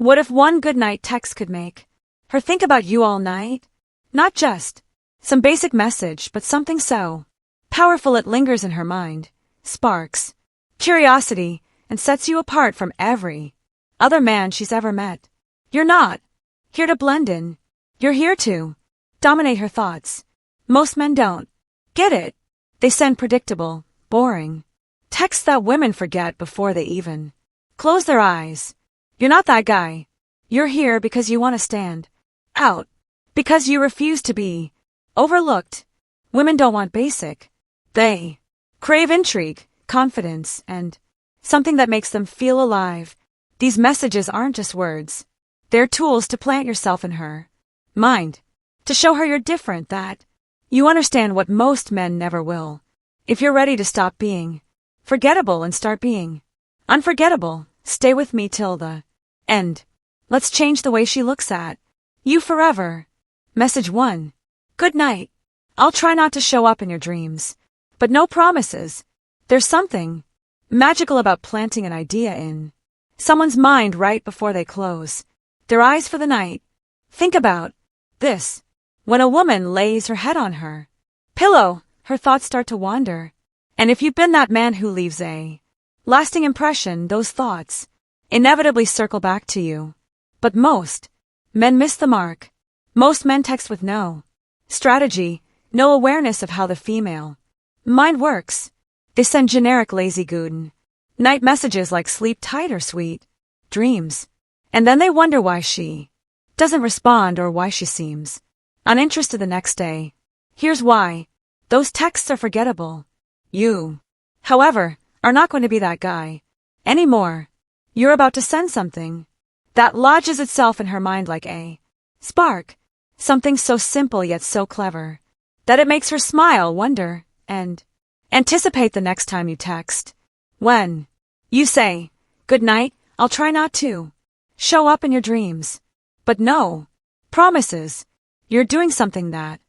What if one goodnight text could make her think about you all night? Not just some basic message, but something so powerful it lingers in her mind, sparks curiosity, and sets you apart from every other man she's ever met. You're not here to blend in. You're here to dominate her thoughts. Most men don't get it. They send predictable, boring texts that women forget before they even close their eyes. You're not that guy. You're here because you want to stand out, because you refuse to be overlooked. Women don't want basic. They crave intrigue, confidence, and something that makes them feel alive. These messages aren't just words. They're tools to plant yourself in her mind, to show her you're different, that you understand what most men never will. If you're ready to stop being forgettable and start being unforgettable, stay with me till the end. Let's change the way she looks at you forever. Message 1. Good night. I'll try not to show up in your dreams, but no promises. There's something magical about planting an idea in someone's mind right before they close their eyes for the night. Think about this. When a woman lays her head on her pillow, her thoughts start to wander. And if you've been that man who leaves a lasting impression, those thoughts inevitably circle back to you. But most men miss the mark. Most men text with no strategy, no awareness of how the female mind works. They send generic lazy good night messages like sleep tight or sweet dreams. And then they wonder why she doesn't respond or why she seems uninterested the next day. Here's why. Those texts are forgettable. You, however, are not going to be that guy anymore. You're about to send something that lodges itself in her mind like a spark. Something so simple yet so clever that it makes her smile, wonder, and anticipate the next time you text. When you say, good night, I'll try not to show up in your dreams. But no promises. You're doing something that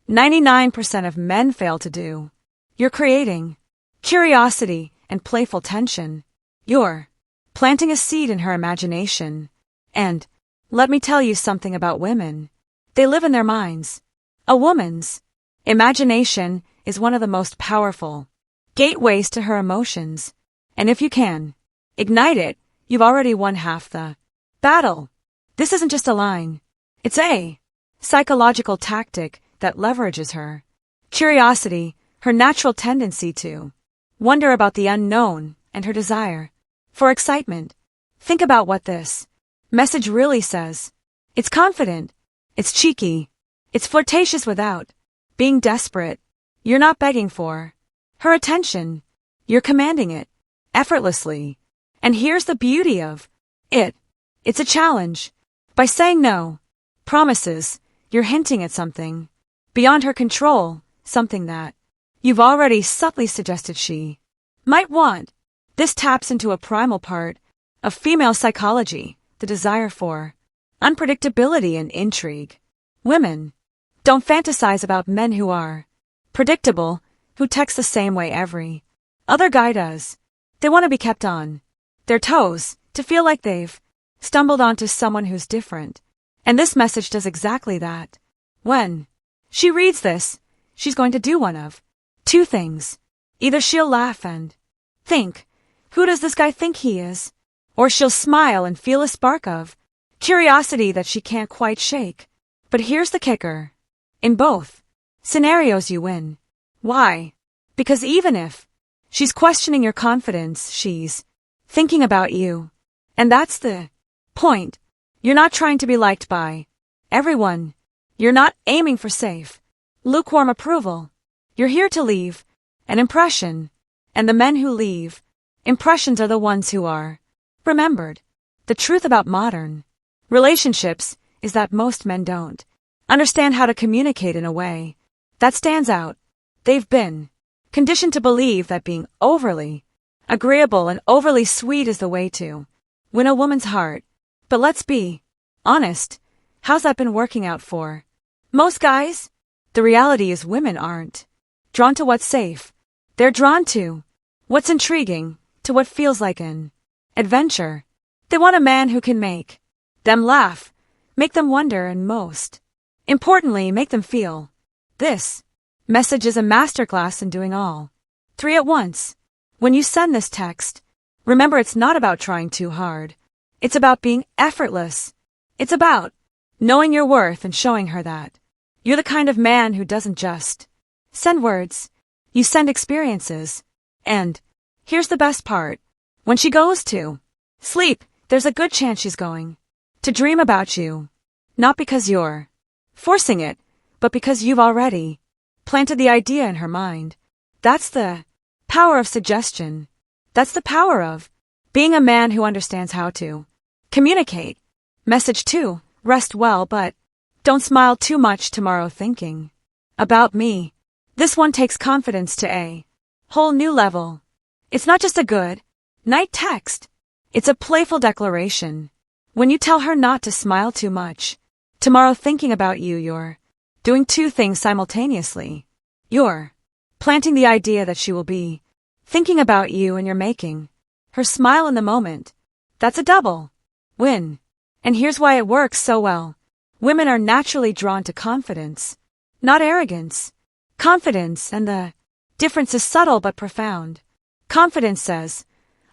99% of men fail to do. You're creating curiosity and playful tension. You're planting a seed in her imagination. And let me tell you something about women. They live in their minds. A woman's imagination is one of the most powerful gateways to her emotions. And if you can ignite it, you've already won half the battle. This isn't just a line. It's a psychological tactic that leverages her curiosity, her natural tendency to wonder about the unknown, and her desire for excitement. Think about what this message really says. It's confident. It's cheeky. It's flirtatious without being desperate. You're not begging for her attention. You're commanding it effortlessly. And here's the beauty of it. It's a challenge. By saying no promises, you're hinting at something beyond her control, something that you've already subtly suggested she might want. This taps into a primal part of female psychology, the desire for unpredictability and intrigue. Women don't fantasize about men who are predictable, who text the same way every other guy does. They want to be kept on their toes, to feel like they've stumbled onto someone who's different. And this message does exactly that. When she reads this, she's going to do one of two things. Either she'll laugh and think, who does this guy think he is? Or she'll smile and feel a spark of curiosity that she can't quite shake. But here's the kicker. In both scenarios you win. Why? Because even if she's questioning your confidence, she's thinking about you. And that's the point. You're not trying to be liked by everyone. You're not aiming for safe, lukewarm approval. You're here to leave an impression. And the men who leave impressions are the ones who are remembered. The truth about modern relationships is that most men don't understand how to communicate in a way that stands out. They've been conditioned to believe that being overly agreeable and overly sweet is the way to win a woman's heart. But let's be honest, how's that been working out for most guys? The reality is women aren't drawn to what's safe. They're drawn to what's intriguing, to what feels like an adventure. They want a man who can make them laugh, make them wonder, and most importantly, make them feel. This message is a masterclass in doing all three at once. When you send this text, remember it's not about trying too hard. It's about being effortless. It's about knowing your worth and showing her that you're the kind of man who doesn't just send words, you send experiences. And here's the best part. When she goes to sleep, there's a good chance she's going to dream about you. Not because you're forcing it, but because you've already planted the idea in her mind. That's the power of suggestion. That's the power of being a man who understands how to communicate. Message 2, rest well, but don't smile too much tomorrow thinking about me. This one takes confidence to a whole new level. It's not just a good night text. It's a playful declaration. When you tell her not to smile too much tomorrow thinking about you, you're doing two things simultaneously. You're planting the idea that she will be thinking about you, and you're making her smile in the moment. That's a double win. And here's why it works so well. Women are naturally drawn to confidence, not arrogance. Confidence, and the difference is subtle but profound. Confidence says,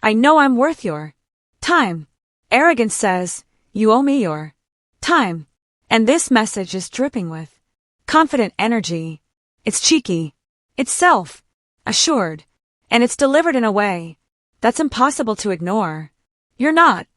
I know I'm worth your time. Arrogance says, you owe me your time. And this message is dripping with confident energy. It's cheeky. It's self-assured. And it's delivered in a way that's impossible to ignore. You're not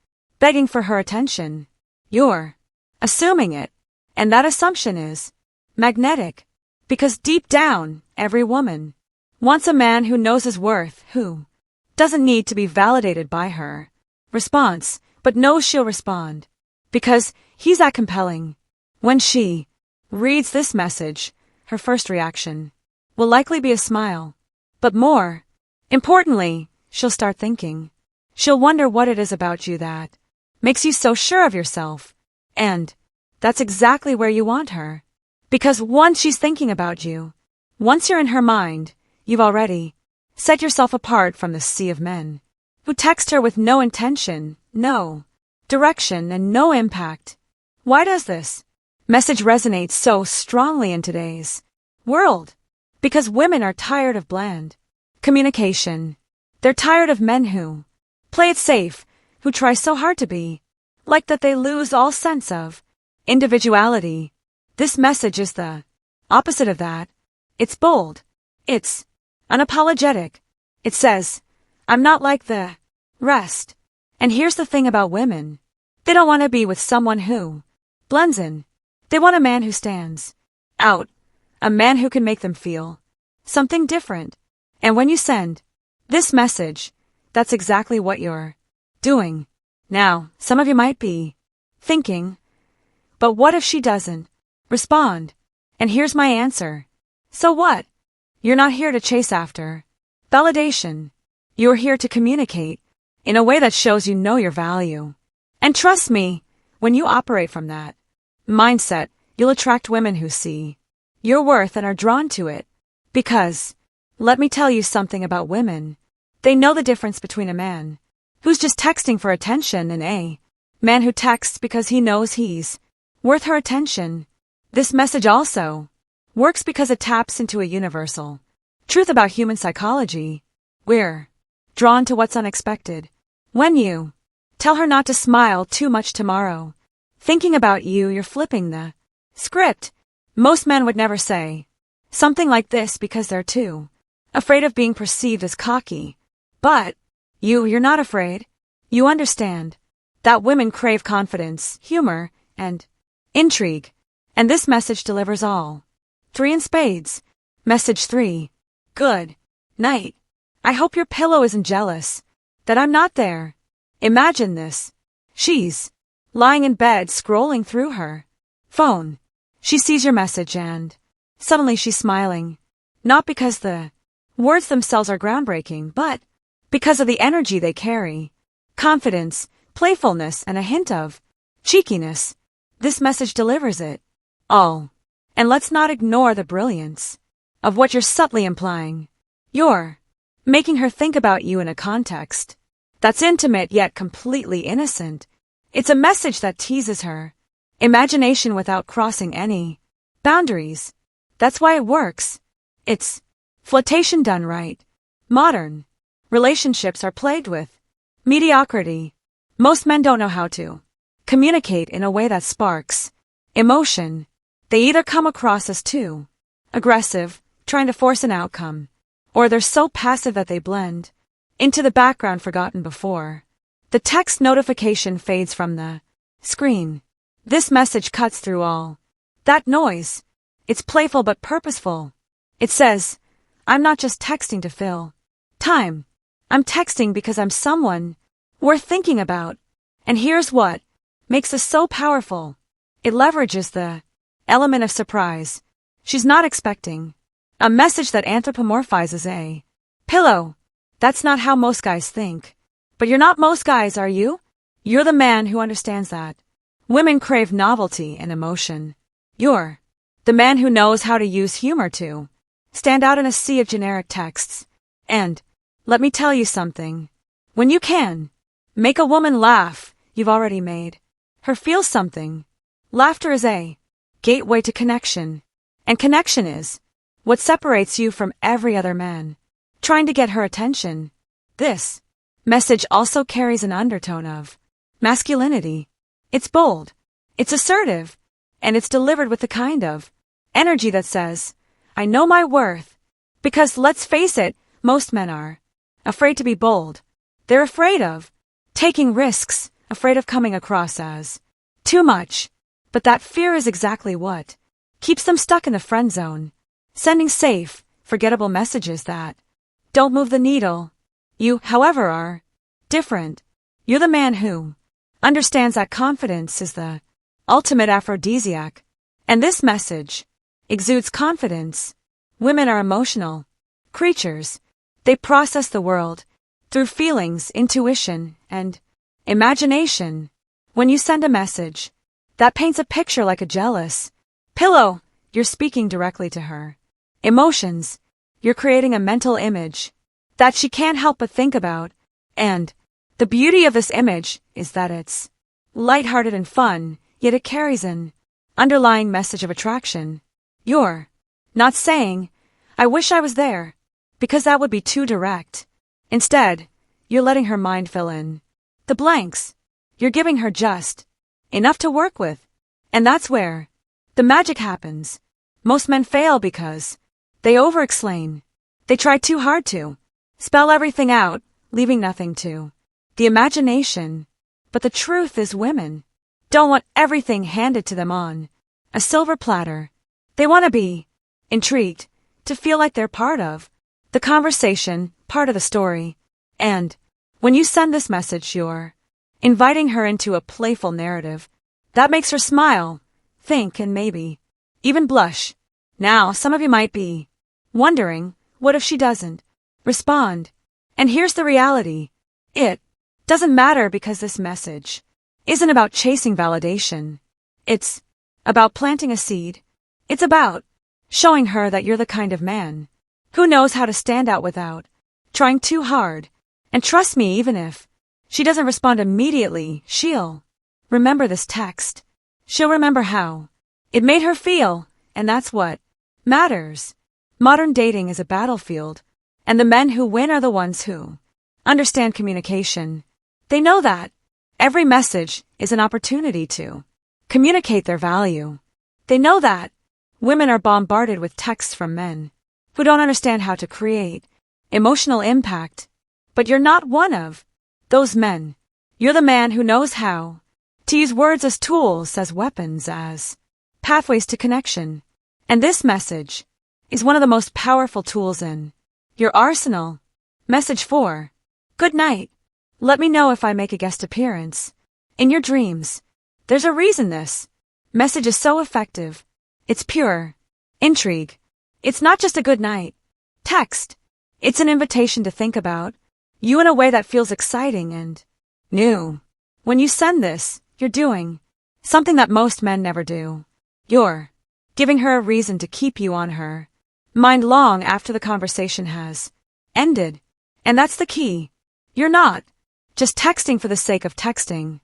begging for her attention. You're assuming it. And that assumption is magnetic. Because deep down, every woman wants a man who knows his worth, who doesn't need to be validated by her response, but knows she'll respond. Because he's that compelling. When she reads this message, her first reaction will likely be a smile. But more importantly, she'll start thinking. She'll wonder what it is about you that makes you so sure of yourself. And that's exactly where you want her. Because once she's thinking about you, once you're in her mind, you've already set yourself apart from the sea of men who text her with no intention, no direction, and no impact. Why does this message resonate so strongly in today's world? Because women are tired of bland communication. They're tired of men who play it safe, who try so hard to be like that they lose all sense of individuality. This message is the opposite of that. It's bold. It's unapologetic. It says, I'm not like the rest. And here's the thing about women. They don't want to be with someone who blends in. They want a man who stands out. A man who can make them feel something different. And when you send this message, that's exactly what you're doing. Now, some of you might be thinking, but what if she doesn't respond? And here's my answer. So what? You're not here to chase after validation. You're here to communicate in a way that shows you know your value. And trust me, when you operate from that mindset, you'll attract women who see your worth and are drawn to it. Because, let me tell you something about women. They know the difference between a man who's just texting for attention and a man who texts because he knows he's worth her attention. This message also works because it taps into a universal truth about human psychology. We're drawn to what's unexpected. When you tell her not to smile too much tomorrow thinking about you, you're flipping the script. Most men would never say something like this because they're too afraid of being perceived as cocky. But you're not afraid. You understand that women crave confidence, humor, and intrigue. And this message delivers all three in spades. Message 3. Good night. I hope your pillow isn't jealous that I'm not there. Imagine this. She's lying in bed scrolling through her phone. She sees your message and suddenly she's smiling. Not because the words themselves are groundbreaking, but because of the energy they carry. Confidence, playfulness, and a hint of cheekiness. This message delivers it all. And let's not ignore the brilliance of what you're subtly implying. You're making her think about you in a context that's intimate yet completely innocent. It's a message that teases her. Imagination without crossing any boundaries. That's why it works. It's flirtation done right. Modern relationships are plagued with mediocrity. Most men don't know how to communicate in a way that sparks emotion. They either come across as too aggressive, trying to force an outcome, or they're so passive that they blend into the background forgotten before the text notification fades from the screen. This message cuts through all that noise. It's playful but purposeful. It says, I'm not just texting to fill time. I'm texting because I'm someone worth thinking about. And here's what makes this so powerful. It leverages the element of surprise. She's not expecting a message that anthropomorphizes a pillow. That's not how most guys think. But you're not most guys, are you? You're the man who understands that women crave novelty and emotion. You're the man who knows how to use humor to stand out in a sea of generic texts. And let me tell you something. When you can make a woman laugh, you've already made her feel something. Laughter is a gateway to connection. And connection is what separates you from every other man trying to get her attention. This message also carries an undertone of masculinity. It's bold, it's assertive, and it's delivered with the kind of energy that says, I know my worth. Because let's face it, most men are afraid to be bold. They're afraid of taking risks, afraid of coming across as too much. But that fear is exactly what keeps them stuck in the friend zone, sending safe, forgettable messages that don't move the needle. You, however, are different. You're the man who understands that confidence is the ultimate aphrodisiac. And this message exudes confidence. Women are emotional creatures. They process the world through feelings, intuition, and imagination. When you send a message that paints a picture like a jealous pillow, you're speaking directly to her emotions. You're creating a mental image that she can't help but think about. And the beauty of this image is that it's lighthearted and fun, yet it carries an underlying message of attraction. You're not saying, I wish I was there, because that would be too direct. Instead, you're letting her mind fill in the blanks. You're giving her just enough to work with. And that's where the magic happens. Most men fail because they over-explain. They try too hard to spell everything out, leaving nothing to the imagination. But the truth is, women don't want everything handed to them on a silver platter. They want to be intrigued, to feel like they're part of the conversation, part of the story. And when you send this message, you're inviting her into a playful narrative that makes her smile, think, and maybe even blush. Now, some of you might be wondering, what if she doesn't respond? And here's the reality. It doesn't matter, because this message isn't about chasing validation. It's about planting a seed. It's about showing her that you're the kind of man who knows how to stand out without trying too hard. And trust me, even if she doesn't respond immediately, she'll remember this text. She'll remember how it made her feel, and that's what matters. Modern dating is a battlefield, and the men who win are the ones who understand communication. They know that every message is an opportunity to communicate their value. They know that women are bombarded with texts from men who don't understand how to create emotional impact. But you're not one of those men. You're the man who knows how to use words as tools, as weapons, as pathways to connection. And this message is one of the most powerful tools in your arsenal. Message 4. Good night. Let me know if I make a guest appearance in your dreams. There's a reason this message is so effective. It's pure intrigue. It's not just a good night text. It's an invitation to think about you in a way that feels exciting and new. When you send this, you're doing something that most men never do. You're giving her a reason to keep you on her mind long after the conversation has ended. And that's the key. You're not just texting for the sake of texting.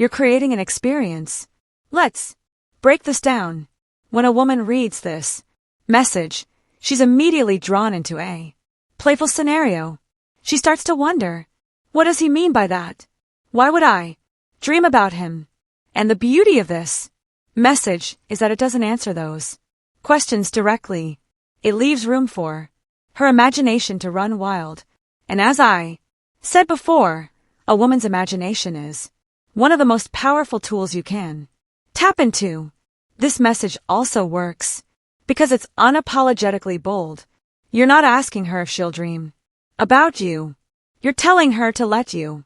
You're creating an experience. Let's break this down. When a woman reads this message, she's immediately drawn into a playful scenario. She starts to wonder, what does he mean by that? Why would I dream about him? And the beauty of this message is that it doesn't answer those questions directly. It leaves room for her imagination to run wild. And as I said before, a woman's imagination is one of the most powerful tools you can tap into. This message also works because it's unapologetically bold. You're not asking her if she'll dream about you. You're telling her to let you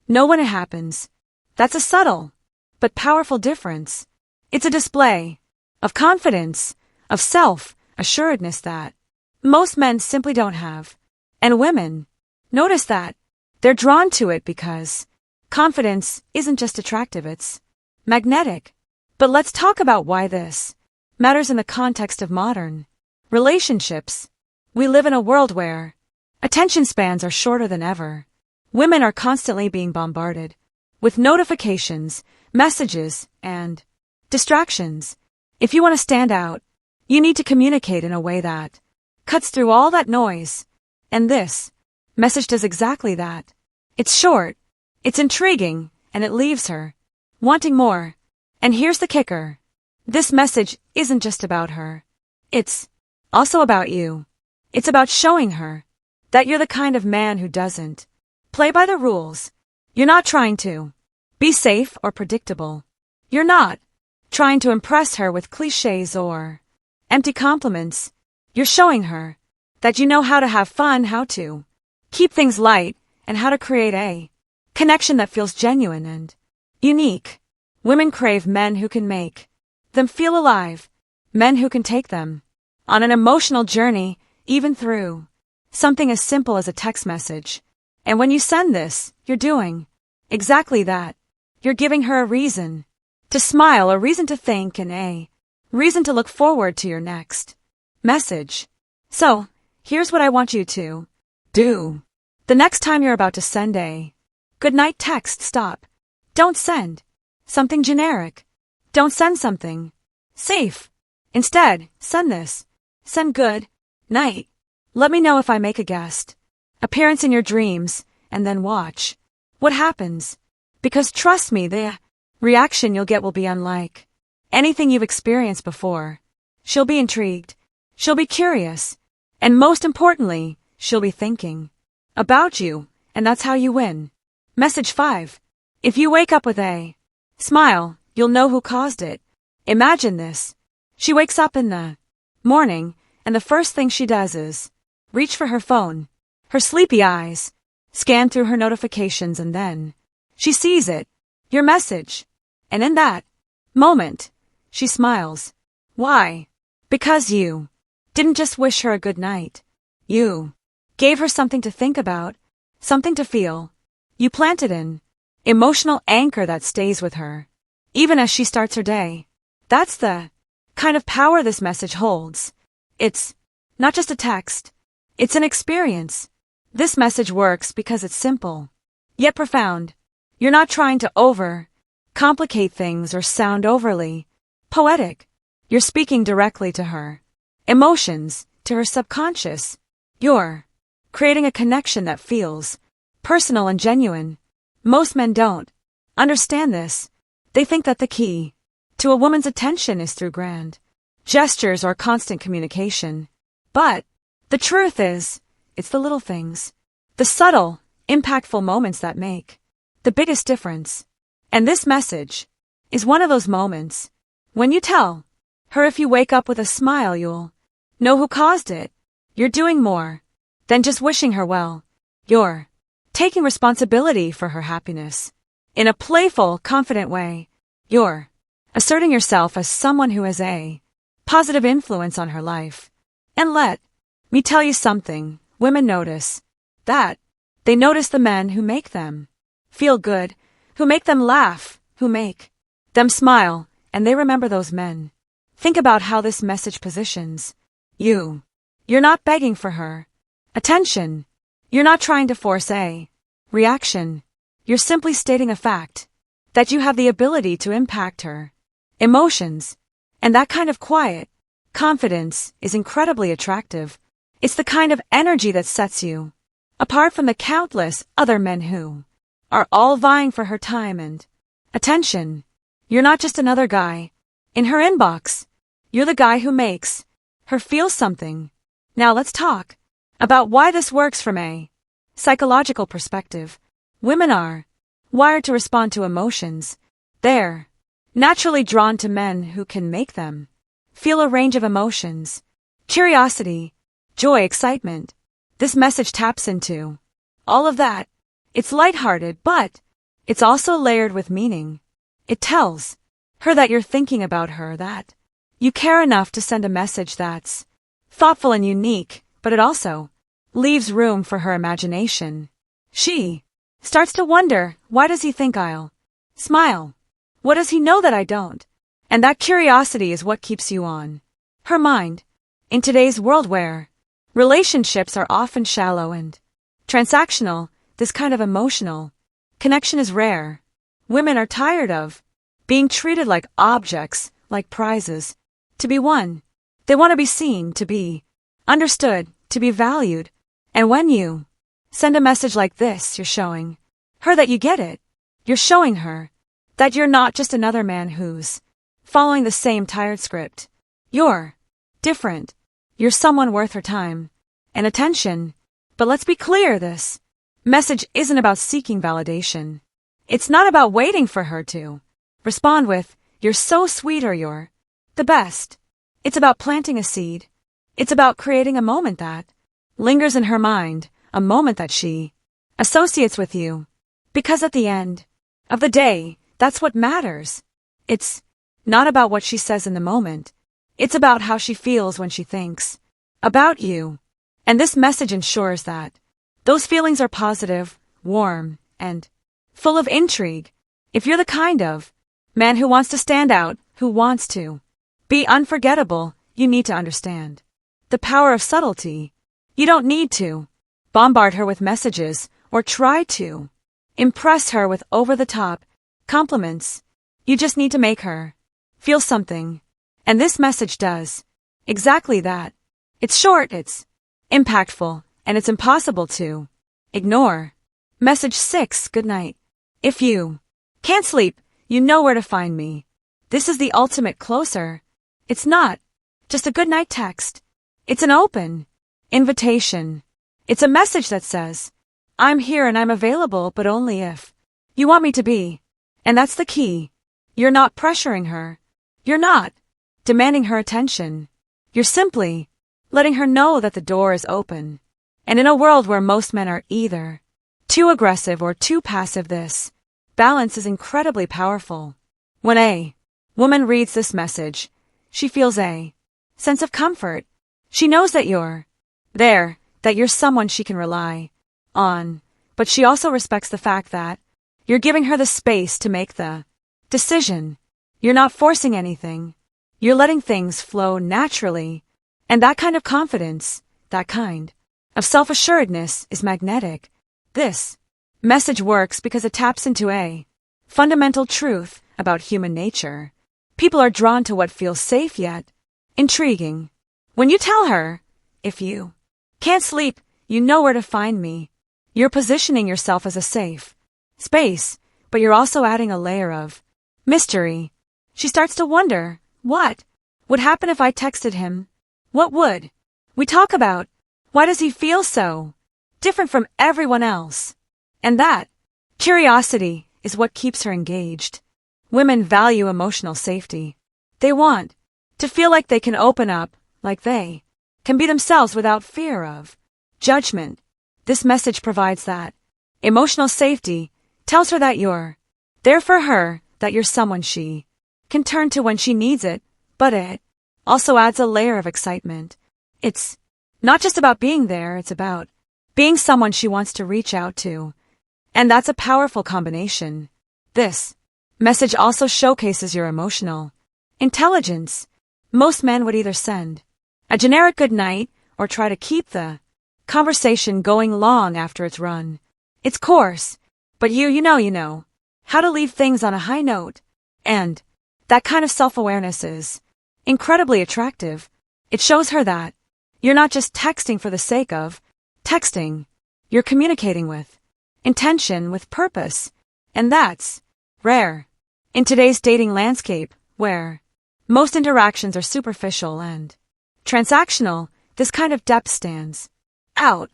know when it happens. That's a subtle but powerful difference. It's a display of confidence, of self-assuredness that most men simply don't have. And women notice that. They're drawn to it because confidence isn't just attractive, it's magnetic. But let's talk about why this matters in the context of modern relationships. We live in a world where attention spans are shorter than ever. Women are constantly being bombarded with notifications, messages, and distractions. If you want to stand out, you need to communicate in a way that cuts through all that noise. And this message does exactly that. It's short, it's intriguing, and it leaves her wanting more. And here's the kicker. This message isn't just about her. It's also about you. It's about showing her that you're the kind of man who doesn't play by the rules. You're not trying to be safe or predictable. You're not trying to impress her with cliches or empty compliments. You're showing her that you know how to have fun, how to keep things light, and how to create a connection that feels genuine and unique. Women crave men who can make them feel alive, men who can take them on an emotional journey, even through something as simple as a text message. And when you send this, you're doing exactly that. You're giving her a reason to smile, a reason to think, and a reason to look forward to your next message. So, here's what I want you to do. The next time you're about to send a goodnight text, stop. Don't send something generic. Don't send something safe. Instead, send this. Send good night. Let me know if I make a guest appearance in your dreams, and then watch what happens. Because trust me, the reaction you'll get will be unlike anything you've experienced before. She'll be intrigued. She'll be curious. And most importantly, she'll be thinking about you, and that's how you win. Message 5. If you wake up with a smile, you'll know who caused it. Imagine this. She wakes up in the morning, and the first thing she does is reach for her phone. Her sleepy eyes scan through her notifications, and then she sees it, your message. And in that moment, she smiles. Why? Because you didn't just wish her a good night. You gave her something to think about, something to feel. You planted an emotional anchor that stays with her, even as she starts her day. That's the kind of power this message holds. It's not just a text. It's an experience. This message works because it's simple, yet profound. You're not trying to complicate things or sound overly poetic. You're speaking directly to her emotions, to her subconscious. You're creating a connection that feels personal and genuine. Most men don't understand this. They think that the key to a woman's attention is through grand gestures or constant communication. But the truth is, it's the little things, the subtle, impactful moments that make the biggest difference. And this message is one of those moments. When you tell her if you wake up with a smile, you'll know who caused it. You're doing more than just wishing her well. You're taking responsibility for her happiness. In a playful, confident way, you're asserting yourself as someone who has a positive influence on her life. And let me tell you something. Women notice that. They notice the men who make them feel good, who make them laugh, who make them smile, and they remember those men. Think about how this message positions you. You're not begging for her attention. You're not trying to force a reaction. You're simply stating a fact. that you have the ability to impact her emotions. And that kind of quiet confidence is incredibly attractive. It's the kind of energy that sets you apart from the countless other men who are all vying for her time and attention. You're not just another guy in her inbox. You're the guy who makes her feel something. Now let's talk about why this works from a psychological perspective. Women are wired to respond to emotions. They're naturally drawn to men who can make them feel a range of emotions: curiosity, joy, excitement. This message taps into all of that. It's lighthearted, but it's also layered with meaning. It tells her that you're thinking about her, that you care enough to send a message that's thoughtful and unique, but it also leaves room for her imagination. She starts to wonder, why does he think I'll smile? What does he know that I don't? And that curiosity is what keeps you on her mind. In today's world where relationships are often shallow and transactional, this kind of emotional connection is rare. Women are tired of being treated like objects, like prizes, to be won. They want to be seen, to be understood, to be valued. And when you send a message like this, you're showing her that you get it. You're showing her that you're not just another man who's following the same tired script. You're different. You're someone worth her time and attention. But let's be clear, this message isn't about seeking validation. It's not about waiting for her to respond with, "You're so sweet" or "You're the best." It's about planting a seed. It's about creating a moment that lingers in her mind, a moment that she associates with you. Because at the end of the day, that's what matters. It's not about what she says in the moment. It's about how she feels when she thinks about you. And this message ensures that those feelings are positive, warm, and full of intrigue. If you're the kind of man who wants to stand out, who wants to be unforgettable, you need to understand the power of subtlety. You don't need to bombard her with messages or try to impress her with over-the-top compliments. You just need to make her feel something. And this message does exactly that. It's short, it's impactful, and it's impossible to ignore. Message 6, good night. If you can't sleep, you know where to find me. This is the ultimate closer. It's not just a good night text. It's an open invitation. It's a message that says, I'm here and I'm available, but only if you want me to be. And that's the key. You're not pressuring her. You're not demanding her attention. You're simply letting her know that the door is open. And in a world where most men are either too aggressive or too passive, this balance is incredibly powerful. When a woman reads this message, she feels a sense of comfort. She knows that you're there, that you're someone she can rely on, but she also respects the fact that you're giving her the space to make the decision. You're not forcing anything. You're letting things flow naturally. And that kind of confidence, that kind of self-assuredness is magnetic. This message works because it taps into a fundamental truth about human nature. People are drawn to what feels safe yet intriguing. When you tell her, if you can't sleep, you know where to find me, you're positioning yourself as a safe space, but you're also adding a layer of mystery. She starts to wonder, what would happen if I texted him? What would we talk about? Why does he feel so different from everyone else? And that curiosity is what keeps her engaged. Women value emotional safety. They want to feel like they can open up, like they can be themselves without fear of judgment. This message provides that emotional safety, tells her that you're there for her, that you're someone she can turn to when she needs it, but it also adds a layer of excitement. It's not just about being there, it's about being someone she wants to reach out to. And that's a powerful combination. This message also showcases your emotional intelligence. Most men would either send a generic good night or try to keep the conversation going long after it's run its course. But you know, how to leave things on a high note. And that kind of self-awareness is incredibly attractive. It shows her that you're not just texting for the sake of texting. You're communicating with intention, with purpose. And that's rare in today's dating landscape, where most interactions are superficial and transactional. This kind of depth stands out.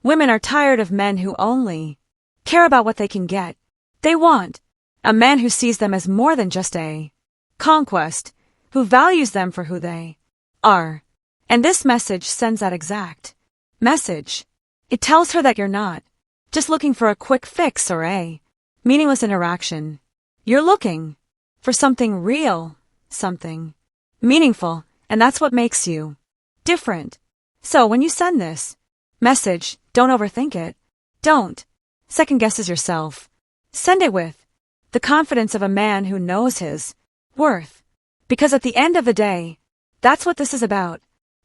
Women are tired of men who only care about what they can get. They want a man who sees them as more than just a conquest, who values them for who they are. And this message sends that exact message. It tells her that you're not just looking for a quick fix or a meaningless interaction. You're looking for something real, something meaningful, and that's what makes you different. So when you send this message, don't overthink it. Don't second guess yourself. Send it with the confidence of a man who knows his worth. Because at the end of the day, that's what this is about.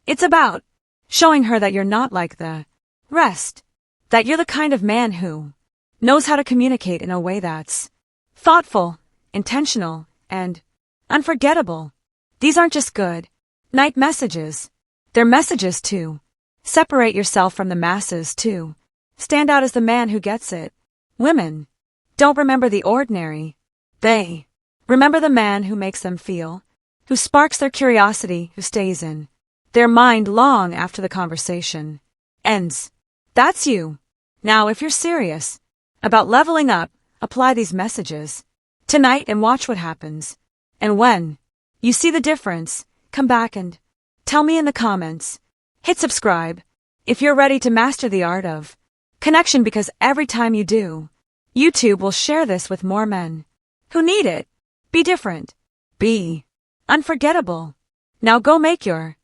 It's about showing her that you're not like the rest. That you're the kind of man who knows how to communicate in a way that's thoughtful, intentional, and unforgettable. These aren't just good night messages. They're messages to separate yourself from the masses, to stand out as the man who gets it. Women don't remember the ordinary. They remember the man who makes them feel, who sparks their curiosity, who stays in their mind long after the conversation ends. That's you. Now, if you're serious about leveling up, apply these messages tonight and watch what happens. And when you see the difference, come back and tell me in the comments. Hit subscribe if you're ready to master the art of connection, because every time you do, YouTube will share this with more men who need it. Be different. Be unforgettable. Now go make your